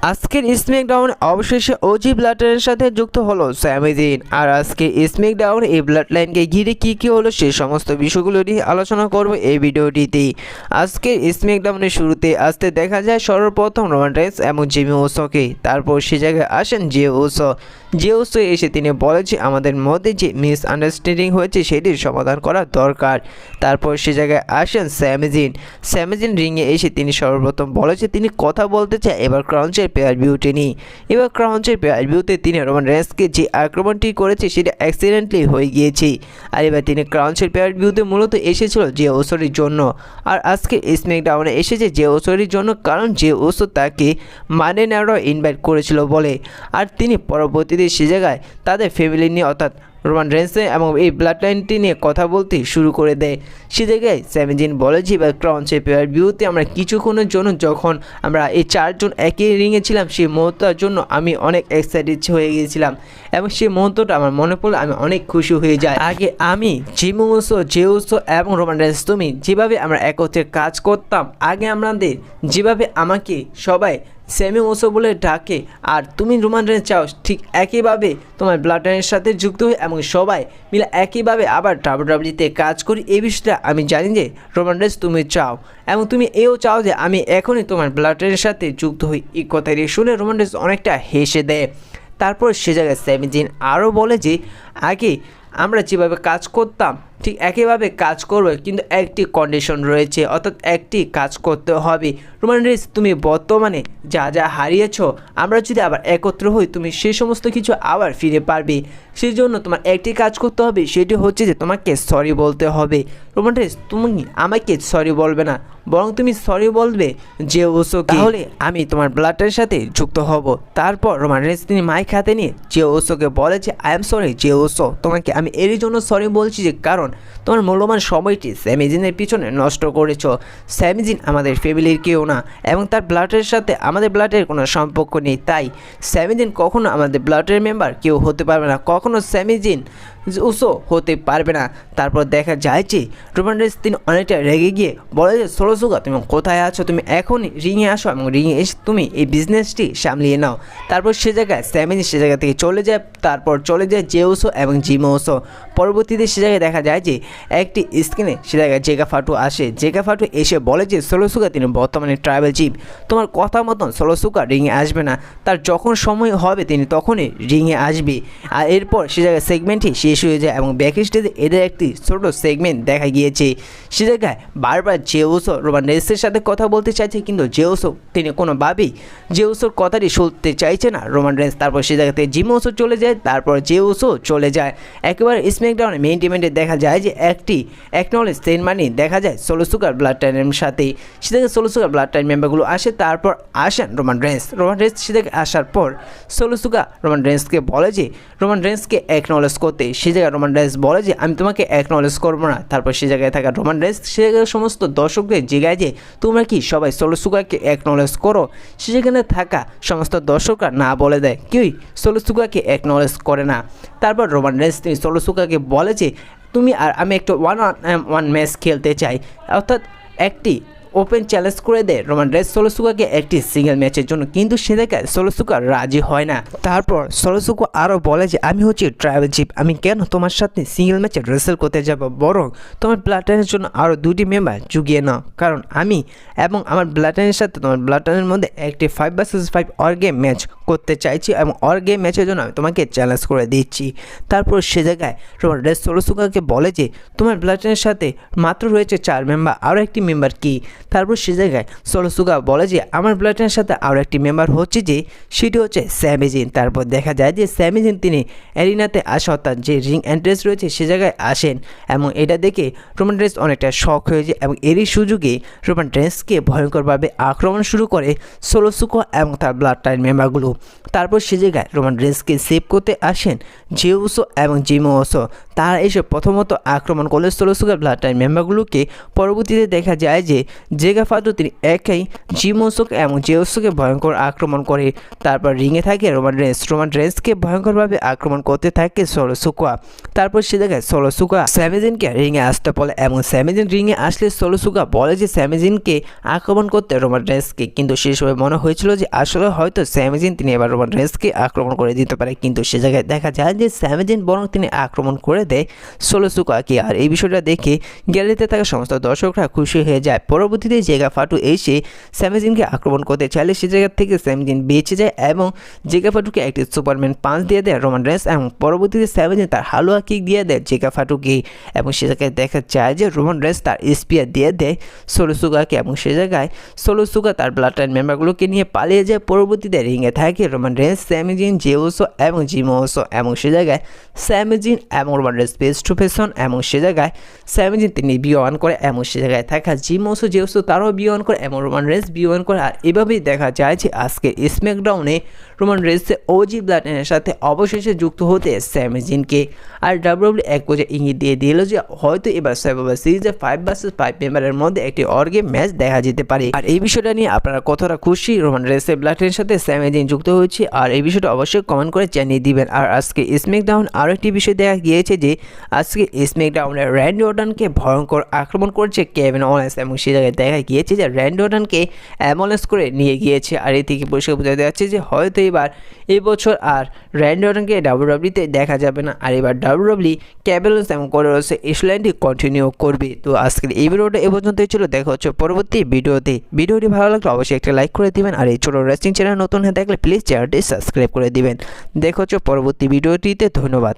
আজকের স্ম্যাকডাউন অবশেষে ওজি ব্লাডলাইনের সাথে যুক্ত হলো স্যামি জিন। আর আজকে স্ম্যাকডাউন এই ব্লাডলাইনকে ঘিরে কী হলো সেই সমস্ত বিষয়গুলো নিয়ে আলোচনা করব এই ভিডিওটিতে। আজকের স্ম্যাকডাউনের শুরুতে আসতে দেখা যায় সর্বপ্রথম রোমান রেইন্স এবং জিমি উসোকে। তারপর সে জায়গায় আসেন জে উসো এসে তিনি বলে যে আমাদের মধ্যে যে মিসআন্ডারস্ট্যান্ডিং হয়েছে সেটির সমাধান করা দরকার। তারপর সে জায়গায় আসেন স্যামি জিন রিংয়ে এসে তিনি সর্বপ্রথম বলে যে তিনি কথা বলতে চায় এবার ক্রাউঞ্চের পেয়ার ভিউতে নিয়ে। এবার ক্রাউঞ্চের পেয়ার ভিউতে তিনি রোমান রেইন্সকে যে আক্রমণটি করেছে সেটা অ্যাক্সিডেন্টলি হয়ে গিয়েছে। আর এবার তিনি ক্রাউঞ্চের পেয়ার ভিউতে মূলত এসেছিল জে উসোর জন্য। আর আজকে স্ম্যাকডাউনে এসেছে জে উসোর জন্য, কারণ জে উসো তাকে মানে নেওয়ার ইনভাইট করেছিল বলে। আর তিনি পরবর্তীতে সে জায়গায় তাদের ফ্যামিলি নিয়ে অর্থাৎ রোমান রেইন্স এবং এই ব্লাড লাইনটি নিয়ে কথা বলতে শুরু করে দেয়। সে জায়গায় স্যামি জিন বলে যে এবার ক্রাউঞ্চের পেয়ার ভিউতে আমরা কিছুক্ষণের জন্য যখন আমরা এই চারজন একই রিংয়ে ছিলাম সেই মুহূর্তটার জন্য আমি অনেক এক্সাইটেড হয়ে গিয়েছিলাম এবং সেই মুহূর্তটা আমার মনে পড়লে আমি অনেক খুশি হয়ে যাই। আগে আমি জিমি উসো, জে উসো এবং রোমান রেইন্স তুমি যেভাবে আমরা একত্রে কাজ করতাম, আগে আমাদের যেভাবে আমাকে সবাই স্যামি উসো বলে ডাকে আর তুমি রোমান রেইন্স চাও ঠিক একইভাবে তোমার ব্লাড লাইনের সাথে যুক্ত হই এবং সবাই মিলে একইভাবে আবার ডাব্লিউডাব্লিউইতে কাজ করি। এই বিষয়টা আমি জানি যে রোমান রেইন্স তুমি চাও এবং তুমি এও চাও যে আমি এখনই তোমার ব্লাড লাইনের সাথে যুক্ত হই। এই কথাটি শুনে রোমান রেইন্স অনেকটা হেসে দেয়। তারপর সে জায়গায় স্যামি জিন আরও বলে যে আগে আমরা যেভাবে কাজ করতাম ঠিক একইভাবে কাজ করবে, কিন্তু একটি কন্ডিশন রয়েছে, অর্থাৎ একটি কাজ করতে হবে। রোমান রেইন্স তুমি বর্তমানে যা যা হারিয়েছো আমরা যদি আবার একত্র হই তুমি সেই সমস্ত কিছু আবার ফিরে পারবে। সেই জন্য তোমার একটি কাজ করতে হবে, সেটি হচ্ছে যে তোমাকে সরি বলতে হবে। রোমান রেইন্স তুমি আমাকে সরি বলবে না, বরং তুমি সরি বলবে জে উসোকে, তাহলে আমি তোমার ব্লাডের সাথে যুক্ত হব। তারপর রোমান রেইন্স তিনি মাইক হাতে নিয়ে জে উসোকে বলে যে I am sorry J Uso, তোমাকে আমি এরই জন্য সরি বলছি যে কারণ তোমার মূল্যবান সময়টি স্যামি জিনের পিছনে নষ্ট করেছ। স্যামি জিন আমাদের ফ্যামিলির কেউ না এবং তার ব্লাডের সাথে আমাদের ব্লাডের কোনো সম্পর্ক নেই, তাই স্যামি জিন কখনো আমাদের ব্লাডের মেম্বার কেউ হতে পারবে না, কখনো স্যামি জিন উসো হতে পারবে না। তারপর দেখা যায় যে রোমান রেইন্স তিনি অনেকটা রেগে গিয়ে বলে যে সোলো সুগা তুমি কোথায় আছো, তুমি এখনই রিংয়ে আসো এবং রিংয়ে এসে তুমি এই বিজনেসটি সামলিয়ে নাও। তারপর সে জায়গায় স্যামি জিন সে জায়গা থেকে চলে যায়। তারপর চলে যায় জে উসো এবং জিমি উসো। পরবর্তীতে সে জায়গায় দেখা যায় যে একটি স্ক্রিনে সে জায়গায় জেগা ফাটু আসে। জেগা ফাটু এসে বলে যে সোলো সুগা তিনি বর্তমানে ট্রাইবাল চিফ, তোমার কথা মতন সোলো সুগা রিংয়ে আসবে না, তার যখন সময় হবে তিনি তখনই রিংয়ে আসবে। আর এরপর সে জায়গায় সেগমেন্টটি শেষ হয়ে যায় এবং ব্যাক স্টেজে এদের একটি ছোট সেগমেন্ট দেখা গিয়েছে। সে জায়গায় বারবার জে উসো রোমান রেইন্সের সাথে কথা বলতে চাইছে, কিন্তু জে উসো তিনি কোনোভাবেই জে উসোর কথাটি শুনতে চাইছে না রোমান রেইন্স। তারপর সে জায়গাতে জিমি উসো চলে যায়, তারপর জে উসো চলে যায়। একেবারে স্ম্যাকডাউনে মেইন ইভেন্টে দেখা যায় যে একটি অ্যাকনোলেজ সেরেমনি দেখা যায় সোলো সুগার ব্লাড লাইনের সাথে। সে থেকে সোলো সুগার ব্লাড লাইন মেম্বারগুলো আসে, তারপর আসেন রোমান রেইন্স সে থেকে আসার পর সোলো সুগার রোমান রেইন্সকে বলে যে রোমান রেইন্সকে অ্যাকনোলেজ করতে। সে জায়গায় রোমান রেইন্স বলে যে আমি তোমাকে অ্যাকনোলেজ করবো না। তারপর সে জায়গায় থাকা রোমান রেইন্স সে জায়গায় সমস্ত দর্শকদের জিজ্ঞাসা যে তোমরা কি সবাই সোলো সুগারকে অ্যাকনোলেজ করো। সেখানে থাকা সমস্ত দর্শকরা না বলে দেয়, কেউই সোলো সুগারকে অ্যাকনোলেজ করে না। তারপর রোমান রেইন্স তিনি সোলো সুগারকে বলে যে তুমি আর আমি একটু ওয়ান ম্যাচ খেলতে চাই, অর্থাৎ একটি ওপেন চ্যালেঞ্জ করে দেয় রোমান রেইন্স সোলো সুগাকে একটি সিঙ্গেল ম্যাচের জন্য, কিন্তু সে দেখায় সোলো সুগা রাজি হয় না। তারপর সোলো সুগা আরও বলে যে আমি হচ্ছি ট্রাইবাল চিফ, আমি কেন তোমার সাথে সিঙ্গেল ম্যাচে রেসেল করতে যাব, বরং তোমার ব্লাড লাইনের জন্য আরও 2টি মেম্বার জুগিয়ে নাও, কারণ আমি এবং আমার ব্লাড লাইনের সাথে তোমার ব্লাড লাইনের মধ্যে একটি 5 vs 5 অর গেম ম্যাচ করতে চাইছি এবং অর গেম ম্যাচের জন্য আমি তোমাকে চ্যালেঞ্জ করে দিচ্ছি। তারপর সে জায়গায় রোমান রেইন্স সোলো সুগাকে বলে যে তোমার ব্লাড লাইনের সাথে মাত্র রয়েছে 4 মেম্বার, আরও একটি মেম্বার কি। তারপর সে জায়গায় সোলো সুগা বলে যে আমার ব্লাড লাইনের সাথে আরও একটি মেম্বার হচ্ছে যে সেটি হচ্ছে স্যামি জিন। তারপর দেখা যায় যে স্যামি জিন তিনি অ্যারিনাতে আসে, অর্থাৎ যে রিং এন্ট্রেন্স রয়েছে সে জায়গায় আসেন এবং এটা দেখে রোমান রেইন্স অনেকটা শক হয়ে যায় এবং এরই সুযোগে রোমান রেইন্সকে ভয়ঙ্করভাবে আক্রমণ শুরু করে সোলো সুগা এবং তার ব্লাড লাইন মেম্বারগুলো। তারপর সে জায়গায় রোমান রেইন্সকে সেভ করতে আসেন জে উসো এবং জিমি উসো। তারা এসে প্রথমত আক্রমণ করলে সোলো সুগার ব্লাড লাইন মেম্বারগুলোকে। পরবর্তীতে দেখা যায় যে জেগা ফাটু তিনি একাই জিমোসোকে এবং জেউসোকে ভয়ঙ্কর আক্রমণ করে। তারপর রিংয়ে থাকে রোমান রেন্সকে ভয়ঙ্করভাবে আক্রমণ করতে থাকে সোলো সিকোয়া। তারপর সে জায়গায় সোলো সিকোয়া স্যামিজিনকে রিংয়ে আসতে বলে এবং স্যামিজিন রিংয়ে আসলে সোলো সিকোয়া বলে যে স্যামিজিনকে আক্রমণ করতে রোমান রেন্সকে, কিন্তু সেই সময় মনে হয়েছিল যে আসলে হয়তো স্যামিজিন তিনি এবার রোমান রেন্সকে আক্রমণ করে দিতে পারে, কিন্তু সে জায়গায় দেখা যায় যে স্যামিজিন বরং তিনি আক্রমণ করে দেয় সোলো সিকোয়াকে। আর এই বিষয়টা দেখে গ্যালারিতে থাকা সমস্ত দর্শকরা খুশি হয়ে যায়। পরবর্তীতে জেগা ফাটু এসে স্যামিজিনকে আক্রমণ করতে চাইলে সে জায়গা থেকে স্যামিজিন বেঁচে যায় এবং জেগা ফাটুকে একটি সুপারম্যান পাঞ্চ দিয়ে দেয় রোমান রেন্স এবং পরবর্তীতে স্যামিজিন তার হালুয়া কিক দিয়ে দেয় জেগা ফাটুকে এবং সে জায়গায় দেখা যায় যে রোমান রেন্স তার স্পিয়ার দিয়ে দেয় সোলো সিকোয়াকে এবং সে জায়গায় সোলো সিকোয়া তার ব্লাড লাইন মেম্বারগুলোকে নিয়ে পালিয়ে যায়। পরবর্তীতে রিংয়ে থাকে রোমান রেন্স, স্যামিজিন, জেউসো এবং জিমোসো এবং সে জায়গায় স্যামিজিন এবং Roman Reigns face to face হন এবং সে জায়গায় স্যামিজিন তিনি বিওয়ান করে এবং সে জায়গায় থাকা জিমোসো জেউসো তারাও বিওয়ান করে এবং রোমান রেন্স বিওয়ান করে। আর এভাবেই দেখা যায় যে আজকে স্ম্যাকডাউনে রোমান রেন্সের ওজি ব্লাড লাইনের সাথে অবশেষে যুক্ত হতে স্যামিজিনকে। আর ডাব্লিউডাব্লিউ এক পর্যায়ে ইঙ্গিত দিয়ে দিল যে হয়তো এবার সার্ভাইভার সিরিজে 5 vs 5 মেম্বারের মধ্যে একটি অর্গে ম্যাচ দেখা যেতে পারে। আর এই বিষয়টা নিয়ে আপনারা কতটা খুশি রোমান রেন্সের ব্লাড লাইনের সাথে স্যামিজিন যুক্ত হয়েছে, আর এই বিষয়টা অবশ্যই কমেন্ট করে জানিয়ে দিবেন। আর আজকে স্ম্যাকডাউন আরও একটি বিষয় দেখা গিয়েছে যে আজকে স্ম্যাকডাউনে র্যান্ডি অর্টনকে ভয়ঙ্কর আক্রমণ করেছে কেভিন ওলেন্স এবং সে জায়গায় দেখা গিয়েছে যে র্যান্ডি অর্টনকে অ্যাম্বুলেন্স করে নিয়ে গিয়েছে। আর এই থেকে পরিষ্কার বোঝা যাচ্ছে যে হয়তো এবার এই বছর আর র্যান্ডি অর্টনকে ডাব্লিউডাব্লিউতে দেখা যাবে না, আর এবার ডাব্লিউডাব্লিউ কেভিন ওলেন্স এবং কোরি রোডসের স্টোরিলাইনটি কন্টিনিউ করবে। তো আজকের এই ভিডিওটা এ পর্যন্তই ছিল, দেখা হচ্ছে পরবর্তী ভিডিওতে। ভিডিওটি ভালো লাগলে অবশ্যই একটা লাইক করে দিবেন, আর এই ছোট রেসলিং চ্যানেল নতুন হয়ে থাকলে প্লিজ চ্যানেলটি সাবস্ক্রাইব করে দিবেন। দেখা হচ্ছে পরবর্তী ভিডিওটিতে। ধন্যবাদ।